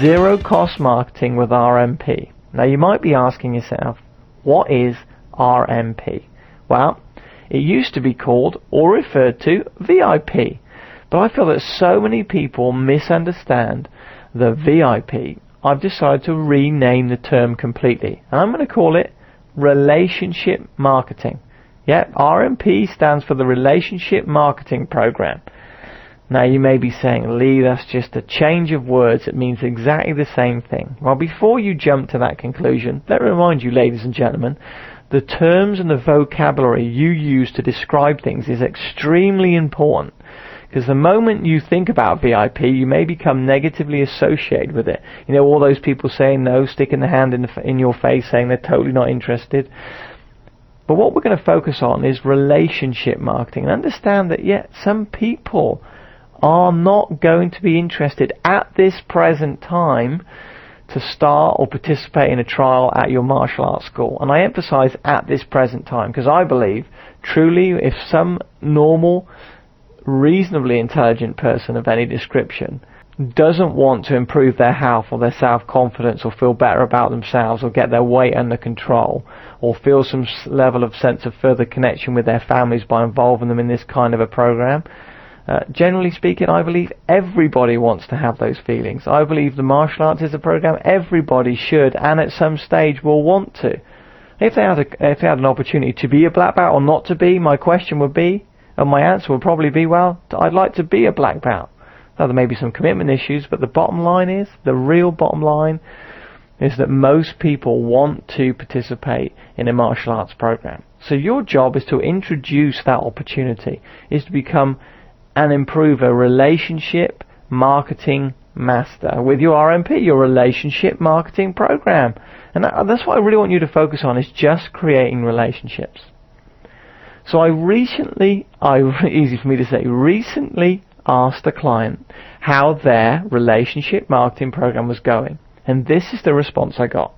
zero cost marketing with RMP. Now you might be asking yourself, what is RMP? Well, it used to be called or referred to VIP, but I feel that so many people misunderstand the VIP, I've decided to rename the term completely, and I'm going to call it relationship marketing. Yep, RMP stands for the Relationship Marketing Program. Now you may be saying, Lee, that's just a change of words. It means exactly the same thing. Well, before you jump to that conclusion, let me remind you, ladies and gentlemen, the terms and the vocabulary you use to describe things is extremely important. Because the moment you think about VIP, you may become negatively associated with it. You know, all those people saying no, sticking the hand in your face, saying they're totally not interested. But what we're going to focus on is relationship marketing. And understand that, some people are not going to be interested at this present time to start or participate in a trial at your martial arts school. And I emphasize at this present time, because I believe, truly, if some normal, reasonably intelligent person of any description doesn't want to improve their health or their self-confidence or feel better about themselves or get their weight under control or feel some level of sense of further connection with their families by involving them in this kind of a program, generally speaking, I believe everybody wants to have those feelings. I believe the martial arts is a program everybody should and at some stage will want to. If they had an opportunity to be a black belt or not to be, my question would be, and my answer would probably be, well, I'd like to be a black belt. Now, there may be some commitment issues, but the bottom line is, the real bottom line is that most people want to participate in a martial arts program. So your job is to introduce that opportunity, is to become and improve a relationship marketing master with your RMP, your relationship marketing program. And that's what I really want you to focus on, is just creating relationships. So recently asked a client how their relationship marketing program was going. And this is the response I got.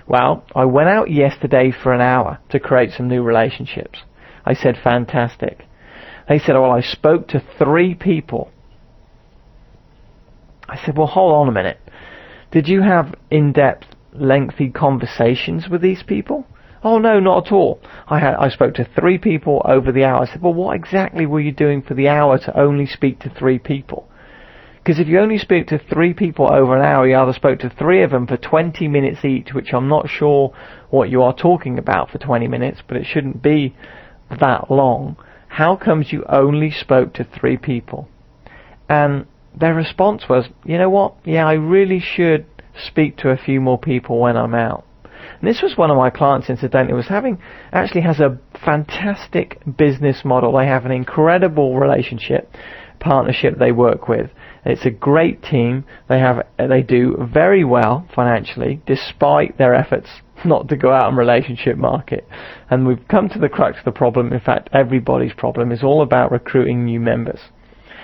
Well, I went out yesterday for an hour to create some new relationships. I said, fantastic. They said, well, I spoke to 3 people. I said, well, hold on a minute. Did you have in-depth, lengthy conversations with these people? Oh, no, not at all. I spoke to 3 people over the hour. I said, well, what exactly were you doing for the hour to only speak to 3 people? Because if you only speak to 3 people over an hour, you either spoke to 3 of them for 20 minutes each, which I'm not sure what you are talking about for 20 minutes, but it shouldn't be that long. How comes you only spoke to 3 people? And their response was, you know what? Yeah, I really should speak to a few more people when I'm out. And this was one of my clients, incidentally, actually has a fantastic business model. They have an incredible partnership they work with. It's a great team. They do very well financially, despite their efforts not to go out and relationship market. And we've come to the crux of the problem. In fact, everybody's problem is all about recruiting new members.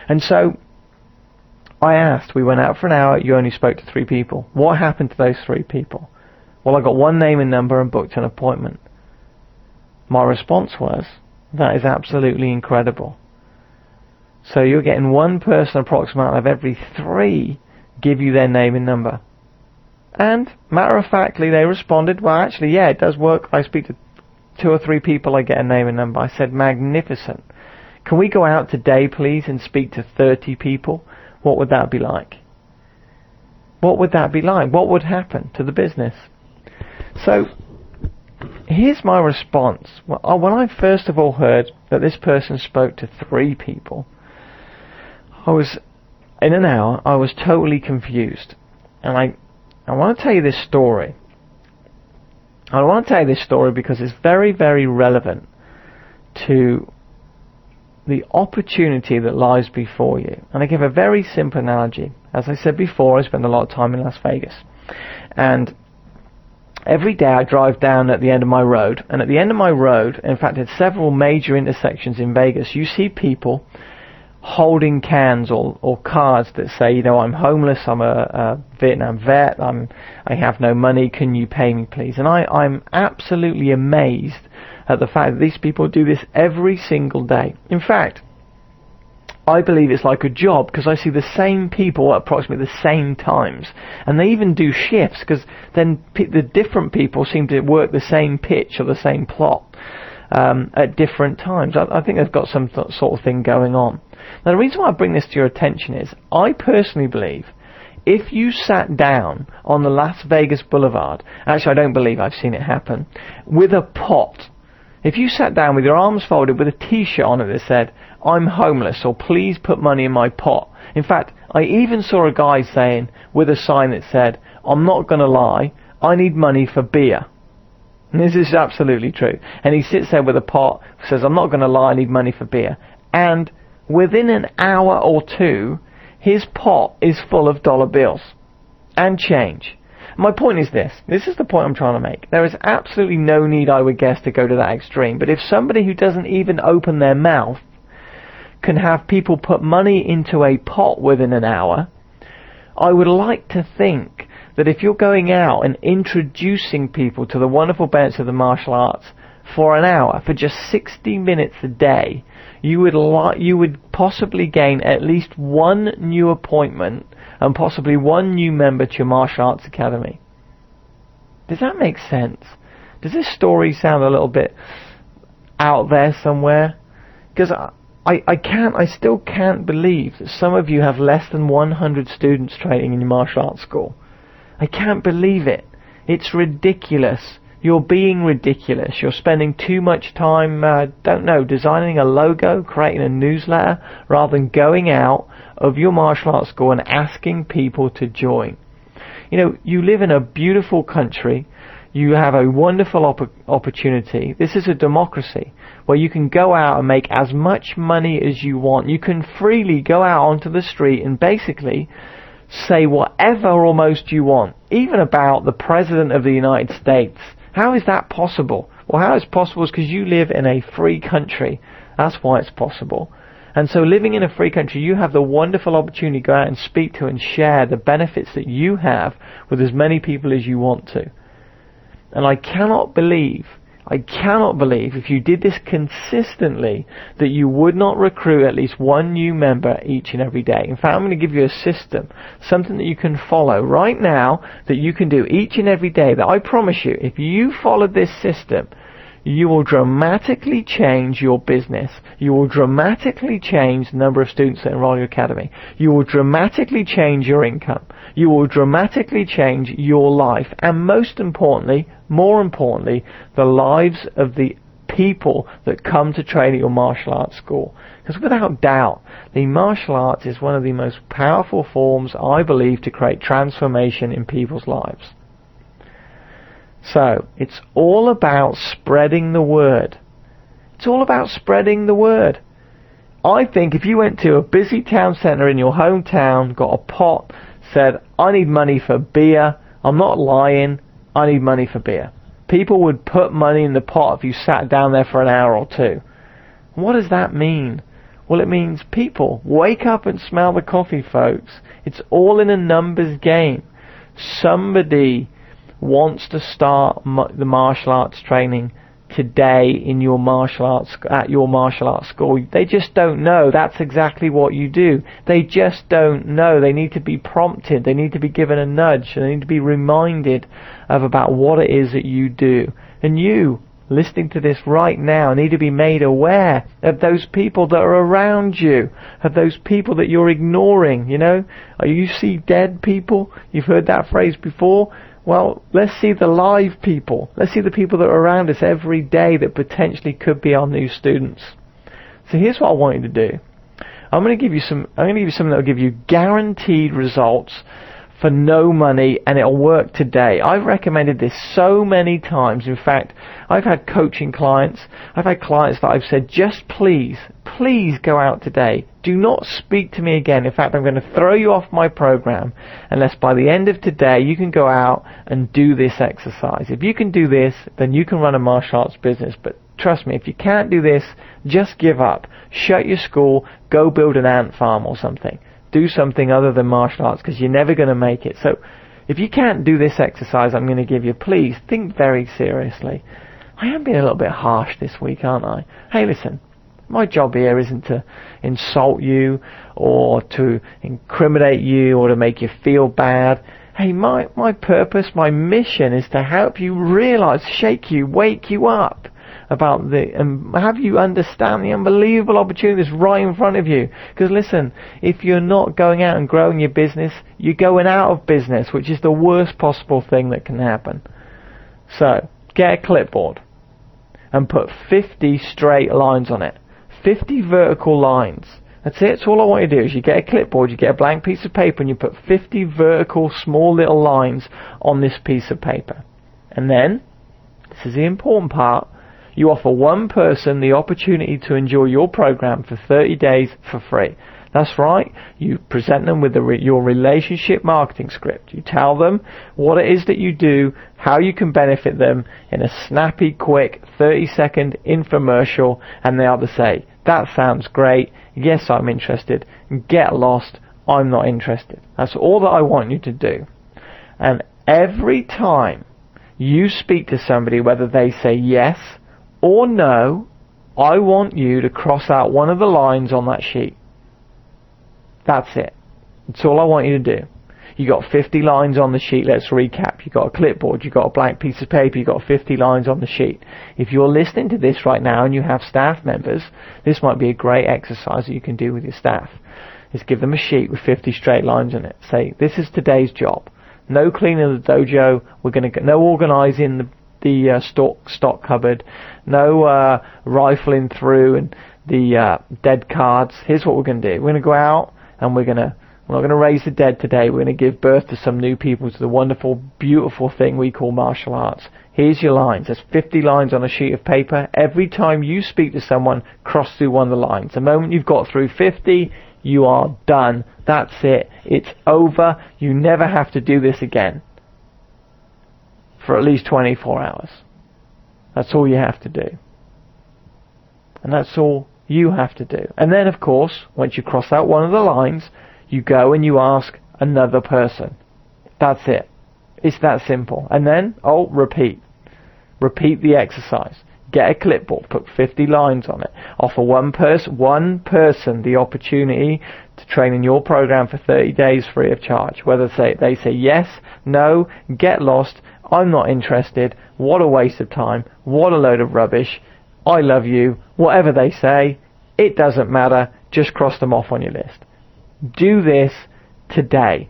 And so I asked, we went out for an hour, you only spoke to 3 people. What happened to those 3 people? Well, I got one name and number and booked an appointment. My response was, that is absolutely incredible. So you're getting one person approximately out of every 3 give you their name and number. And matter of factly, they responded, well, actually, yeah, it does work. I speak to 2 or 3 people, I get a name and number. I said, magnificent. Can we go out today, please, and speak to 30 people? What would that be like? What would that be like? What would happen to the business? So here's my response. Well, when I first of all heard that this person spoke to 3 people, in an hour, I was totally confused. And I want to tell you this story. I want to tell you this story because it's very, very relevant to the opportunity that lies before you. And I give a very simple analogy. As I said before, I spend a lot of time in Las Vegas. And every day I drive down at the end of my road. And at the end of my road, in fact, at several major intersections in Vegas, you see people holding cans or cards that say, you know, I'm homeless, I'm a Vietnam vet, I have no money, can you pay me please? And I'm absolutely amazed at the fact that these people do this every single day. In fact, I believe it's like a job, because I see the same people at approximately the same times, and they even do shifts, because then the different people seem to work the same pitch or the same plot at different times. I think they've got some sort of thing going on. Now, the reason why I bring this to your attention is, I personally believe if you sat down on the Las Vegas Boulevard, actually I don't believe I've seen it happen, with a pot, if you sat down with your arms folded with a t-shirt on it that said, "I'm homeless," or "Please put money in my pot." In fact, I even saw a guy saying, with a sign that said, "I'm not going to lie, I need money for beer." And this is absolutely true. And he sits there with a pot, says, "I'm not going to lie, I need money for beer." And within an hour or two, his pot is full of dollar bills and change. My point is this. This is the point I'm trying to make. There is absolutely no need, I would guess, to go to that extreme. But if somebody who doesn't even open their mouth can have people put money into a pot within an hour, I would like to think that if you're going out and introducing people to the wonderful benefits of the martial arts for an hour, for just 60 minutes a day, you would possibly gain at least one new appointment and possibly one new member to your martial arts academy. Does that make sense? Does this story sound a little bit out there somewhere? Because I still can't believe that some of you have less than 100 students training in your martial arts school. I can't believe it. It's ridiculous. You're being ridiculous. You're spending too much time, designing a logo, creating a newsletter, rather than going out of your martial arts school and asking people to join. You know, you live in a beautiful country. You have a wonderful opportunity. This is a democracy where you can go out and make as much money as you want. You can freely go out onto the street and basically say whatever almost you want, even about the President of the United States. How is that possible? Well, how it's possible is because you live in a free country. That's why it's possible. And so living in a free country, you have the wonderful opportunity to go out and speak to and share the benefits that you have with as many people as you want to. And I cannot believe if you did this consistently that you would not recruit at least one new member each and every day. In fact, I'm going to give you a system, something that you can follow right now that you can do each and every day, that I promise you, if you follow this system, you will dramatically change your business. You will dramatically change the number of students that enroll in your academy. You will dramatically change your income. You will dramatically change your life. And more importantly, the lives of the people that come to train at your martial arts school. Because without doubt, the martial arts is one of the most powerful forms, I believe, to create transformation in people's lives. So, it's all about spreading the word. It's all about spreading the word. I think if you went to a busy town centre in your hometown, got a pot, said, "I need money for beer," I'm not lying, I need money for beer. People would put money in the pot if you sat down there for an hour or two. What does that mean? Well, it means people, wake up and smell the coffee, folks. It's all in a numbers game. Somebody wants to start the martial arts training today in your at your martial arts school. They just don't know. That's exactly what you do. They just don't know. They need to be prompted. They need to be given a nudge. They need to be reminded about what it is that you do. And you, listening to this right now, need to be made aware of those people that are around you, of those people that you're ignoring. You know, you see dead people. You've heard that phrase before. Well, let's see the live people. Let's see the people that are around us every day that potentially could be our new students. So here's what I want you to do. I'm going to give you something that will give you guaranteed results for no money, and it'll work today. I've recommended this so many times. In fact, I've had coaching clients. I've had clients that I've said, just please go out today. Do not speak to me again. In fact, I'm going to throw you off my program unless by the end of today you can go out and do this exercise. If you can do this, then you can run a martial arts business. But trust me, if you can't do this, just give up. Shut your school, go build an ant farm or something. Do something other than martial arts, because you're never going to make it. So if you can't do this exercise I'm going to give you, please think very seriously. I am being a little bit harsh this week, aren't I? Hey, listen, My job here isn't to insult you or to incriminate you or to make you feel bad. Hey, my purpose, my mission is to help you realize, shake you, wake you up about and have you understand the unbelievable opportunities right in front of you. Because listen, if you're not going out and growing your business, you're going out of business, which is the worst possible thing that can happen. So, get a clipboard and put 50 straight lines on it. 50 vertical lines. That's it. That's all I want you to do is you get a clipboard, you get a blank piece of paper, and you put 50 vertical small little lines on this piece of paper. And then, this is the important part, you offer one person the opportunity to enjoy your program for 30 days for free. That's right. You present them with your relationship marketing script. You tell them what it is that you do, how you can benefit them in a snappy, quick, 30-second infomercial, and they either say, that sounds great, yes, I'm interested, get lost, I'm not interested. That's all that I want you to do. And every time you speak to somebody, whether they say yes or no, I want you to cross out one of the lines on that sheet. That's it. That's all I want you to do. You got 50 lines on the sheet. Let's recap. You got a clipboard. You got a blank piece of paper. You got 50 lines on the sheet. If you're listening to this right now and you have staff members, this might be a great exercise that you can do with your staff. Is give them a sheet with 50 straight lines on it. Say, this is today's job. No cleaning the dojo. We're going to no organising the stock cupboard. No rifling through and the dead cards. Here's what we're going to do. We're going to go out and we're not going to raise the dead today. We're going to give birth to some new people, to the wonderful, beautiful thing we call martial arts. Here's your lines. There's 50 lines on a sheet of paper. Every time you speak to someone, cross through one of the lines. The moment you've got through 50, you are done. That's it. It's over. You never have to do this again for at least 24 hours. That's all you have to do. And that's all you have to do. And then, of course, once you cross out one of the lines, you go and you ask another person. That's it. It's that simple. And then, repeat. Repeat the exercise. Get a clipboard, put 50 lines on it. Offer one person the opportunity to train in your program for 30 days free of charge. Whether they say yes, no, get lost, I'm not interested, what a waste of time, what a load of rubbish, I love you, whatever they say, it doesn't matter, just cross them off on your list. Do this today.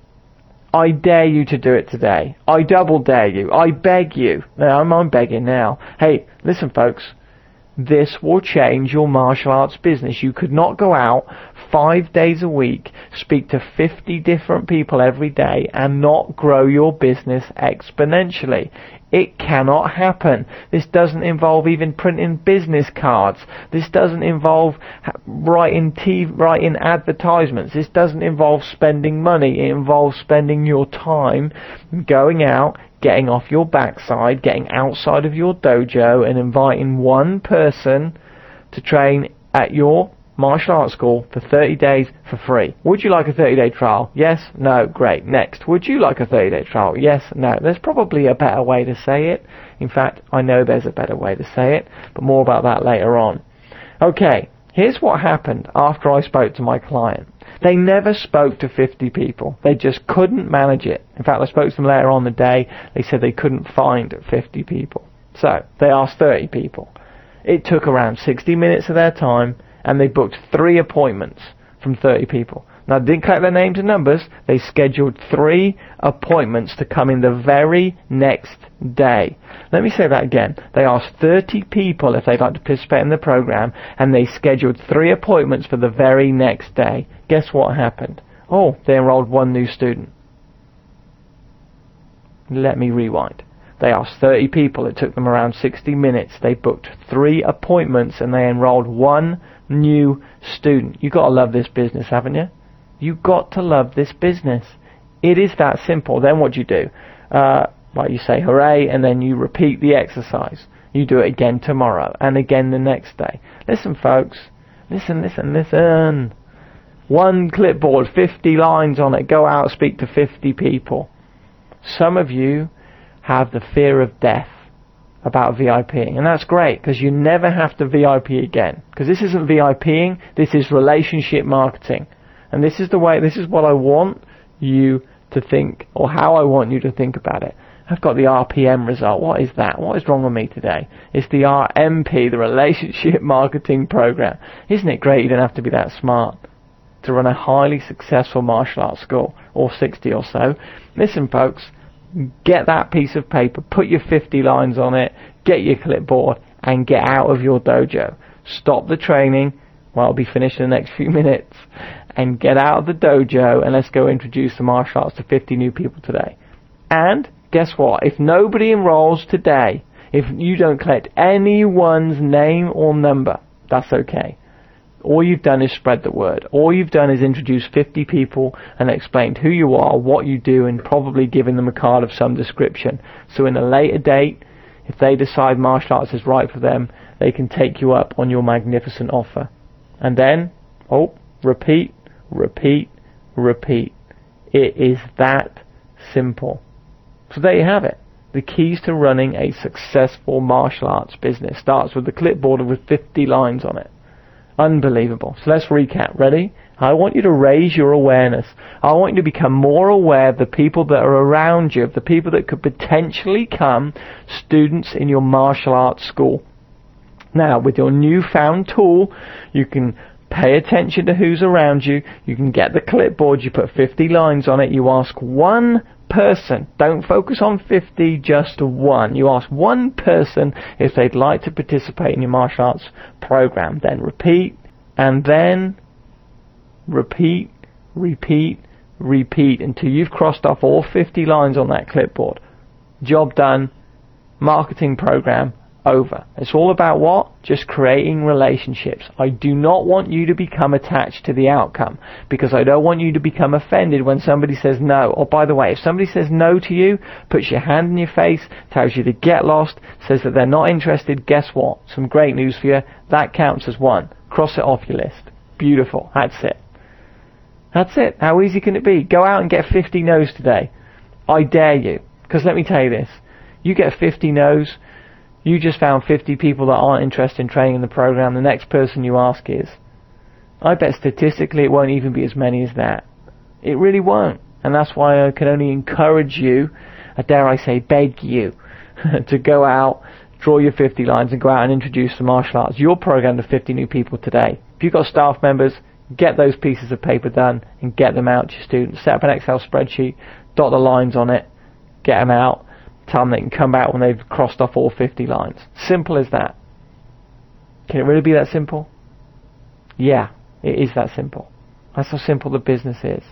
I dare you to do it today. I double dare you. I beg you. Now, I'm begging now. Hey, listen folks, this will change your martial arts business. You could not go out 5 days a week, speak to 50 different people every day and not grow your business exponentially. It cannot happen. This doesn't involve even printing business cards. This doesn't involve writing advertisements. This doesn't involve spending money. It involves spending your time going out, getting off your backside, getting outside of your dojo and inviting one person to train at your martial arts school for 30 days for free. Would you like a 30-day trial? Yes? No? Great. Next. Would you like a 30-day trial? Yes? No? There's probably a better way to say it. In fact, I know there's a better way to say it, but more about that later on. Okay, here's what happened after I spoke to my client. They never spoke to 50 people. They just couldn't manage it. In fact, I spoke to them later on the day. They said they couldn't find 50 people. So, they asked 30 people. It took around 60 minutes of their time, and they booked 3 appointments from 30 people. Now, they didn't collect their names and numbers. They scheduled 3 appointments to come in the very next day. Let me say that again. They asked 30 people if they'd like to participate in the program, and they scheduled 3 appointments for the very next day. Guess what happened? They enrolled 1 new student. Let me rewind. They asked 30 people. It took them around 60 minutes. They booked 3 appointments, and they enrolled 1 new student. You've got to love this business, haven't you? You've got to love this business. It is that simple. Then what do you do? You say hooray, and then you repeat the exercise. You do it again tomorrow, and again the next day. Listen, folks. Listen. 1 clipboard, 50 lines on it. Go out, speak to 50 people. Some of you have the fear of death. about VIPing, and that's great because you never have to VIP again, because this isn't VIPing, this is relationship marketing. And this is what I want you to think, or how I want you to think about it. I've got the RPM result. What is that? What is wrong with me today? It's the RMP, the Relationship Marketing Program. Isn't it great you don't have to be that smart to run a highly successful martial arts school, or 60 or so? Listen, folks, get that piece of paper, put your 50 lines on it, get your clipboard, and get out of your dojo. Stop the training, well, I'll be finished in the next few minutes, and get out of the dojo, and let's go introduce the martial arts to 50 new people today. And guess what? If nobody enrolls today, if you don't collect anyone's name or number, that's okay. All you've done is spread the word. All you've done is introduce 50 people and explained who you are, what you do, and probably given them a card of some description. So in a later date, if they decide martial arts is right for them, they can take you up on your magnificent offer. And then, repeat, repeat, repeat. It is that simple. So there you have it. The keys to running a successful martial arts business starts with the clipboard with 50 lines on it. Unbelievable. So let's recap. Ready? I want you to raise your awareness. I want you to become more aware of the people that are around you, of the people that could potentially become students in your martial arts school. Now, with your newfound tool, you can pay attention to who's around you. You can get the clipboard. You put 50 lines on it. You ask one person. Don't focus on 50, just one. You ask one person if they'd like to participate in your martial arts program. Then repeat, and then repeat, repeat, repeat until you've crossed off all 50 lines on that clipboard. Job done. Marketing program over. It's all about what? Just creating relationships. I do not want you to become attached to the outcome, because I don't want you to become offended when somebody says no. Or by the way, if somebody says no to you, puts your hand in your face, tells you to get lost, says that they're not interested, guess what? Some great news for you. That counts as one. Cross it off your list. Beautiful. That's it. That's it. How easy can it be? Go out and get 50 no's today. I dare you. Because let me tell you this. You get 50 no's, you just found 50 people that aren't interested in training in the program. The next person you ask is. I bet statistically it won't even be as many as that. It really won't. And that's why I can only encourage you, dare I say beg you, to go out, draw your 50 lines and go out and introduce the martial arts, your program, to 50 new people today. If you've got staff members, get those pieces of paper done and get them out to your students. Set up an Excel spreadsheet, dot the lines on it, get them out. Tell them they can come out when they've crossed off all 50 lines. Simple as that. Can it really be that simple? Yeah, it is that simple. That's how simple the business is.